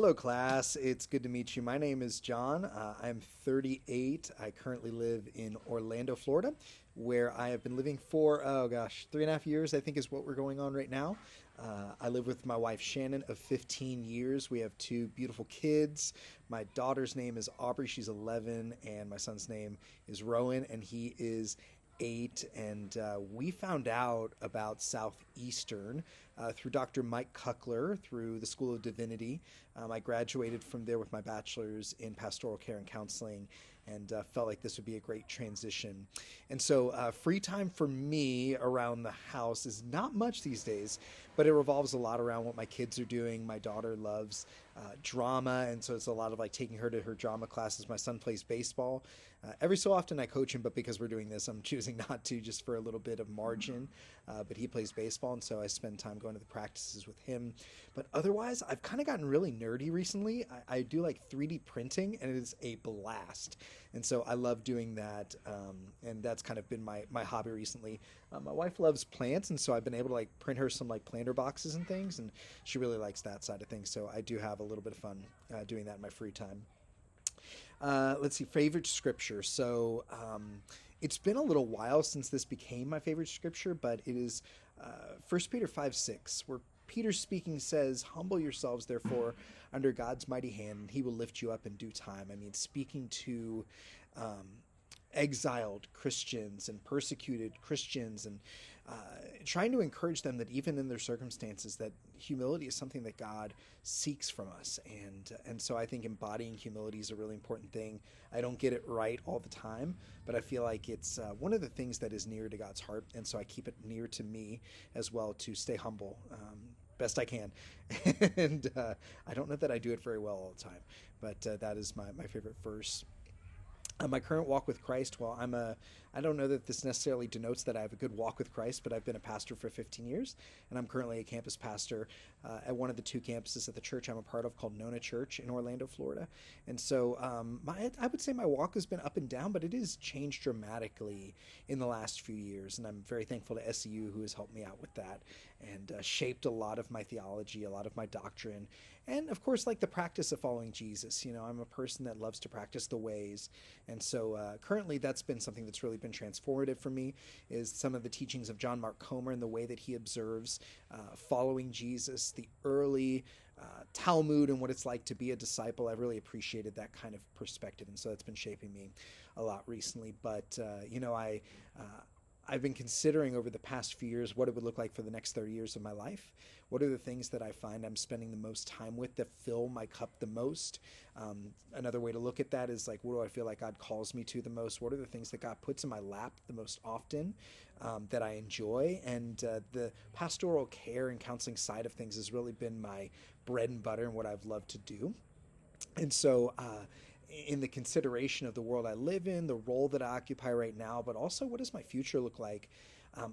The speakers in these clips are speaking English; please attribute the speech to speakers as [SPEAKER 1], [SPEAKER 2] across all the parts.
[SPEAKER 1] Hello, class. It's good to meet you. My name is John. I'm 38. I currently live in Orlando, Florida, where I have been living for, oh gosh, 3.5 years, I think is what we're going on right now. I live with my wife Shannon of 15 years. We have two beautiful kids. My daughter's name is Aubrey. She's 11, and my son's name is Rowan, and he is 8. And we found out about Southeastern through Dr. Mike Kuckler through the School of Divinity. I graduated from there with my bachelor's in pastoral care and counseling, and felt like this would be a great transition. And so, free time for me around the house is not much these days, but it revolves a lot around what my kids are doing. My daughter loves drama, and so it's a lot of like taking her to her drama classes. My son plays baseball. Every so often I coach him, but because we're doing this, I'm choosing not to, just for a little bit of margin. But he plays baseball, and so I spend time going to the practices with him. But otherwise, I've kind of gotten really nerdy recently. I do like 3D printing, and it is a blast. And so I love doing that, and that's kind of been my hobby recently. My wife loves plants, and so I've been able to like print her some like planter boxes and things, and she really likes that side of things. So I do have a little bit of fun doing that in my free time. Let's see, favorite scripture. So it's been a little while since this became my favorite scripture, but it is 1 Peter 5:6, where Peter speaking says, "Humble yourselves, therefore, under God's mighty hand, and he will lift you up in due time." I mean, speaking to um, exiled Christians and persecuted Christians, and trying to encourage them that even in their circumstances, that humility is something that God seeks from us. And so I think embodying humility is a really important thing. I don't get it right all the time, but I feel like it's one of the things that is near to God's heart, and so I keep it near to me as well to stay humble. Best I can. And I don't know that I do it very well all the time, but that is my favorite verse. My current walk with Christ, well, I don't know that this necessarily denotes that I have a good walk with Christ, but I've been a pastor for 15 years, and I'm currently a campus pastor at one of the two campuses at the church I'm a part of called Nona Church in Orlando, Florida. And so I would say my walk has been up and down, but it has changed dramatically in the last few years, and I'm very thankful to SEU who has helped me out with that and shaped a lot of my theology, a lot of my doctrine, and of course, like the practice of following Jesus. You know, I'm a person that loves to practice the ways, and so currently that's been something that's really been transformative for me, is some of the teachings of John Mark Comer and the way that he observes following Jesus, the early Talmud, and what it's like to be a disciple. I've really appreciated that kind of perspective, and so that's been shaping me a lot recently. But I've been considering over the past few years what it would look like for the next 30 years of my life. What are the things that I find I'm spending the most time with that fill my cup the most? Another way to look at that is like, what do I feel like God calls me to the most? What are the things that God puts in my lap the most often that I enjoy? And the pastoral care and counseling side of things has really been my bread and butter and what I've loved to do. And so, in the consideration of the world I live in, the role that I occupy right now, but also what does my future look like,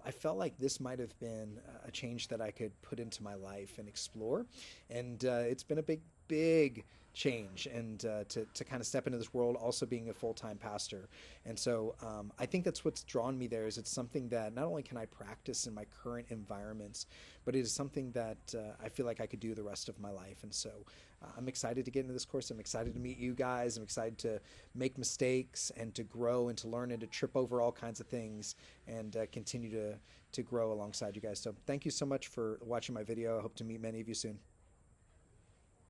[SPEAKER 1] I felt like this might have been a change that I could put into my life and explore. And it's been a big change, and to kind of step into this world, also being a full-time pastor. And so I think that's what's drawn me there, is it's something that not only can I practice in my current environments, but it is something that I feel like I could do the rest of my life. And so I'm excited to get into this course. I'm excited to meet you guys. I'm excited to make mistakes and to grow and to learn and to trip over all kinds of things, and continue to grow alongside you guys. So thank you so much for watching my video. I hope to meet many of you soon.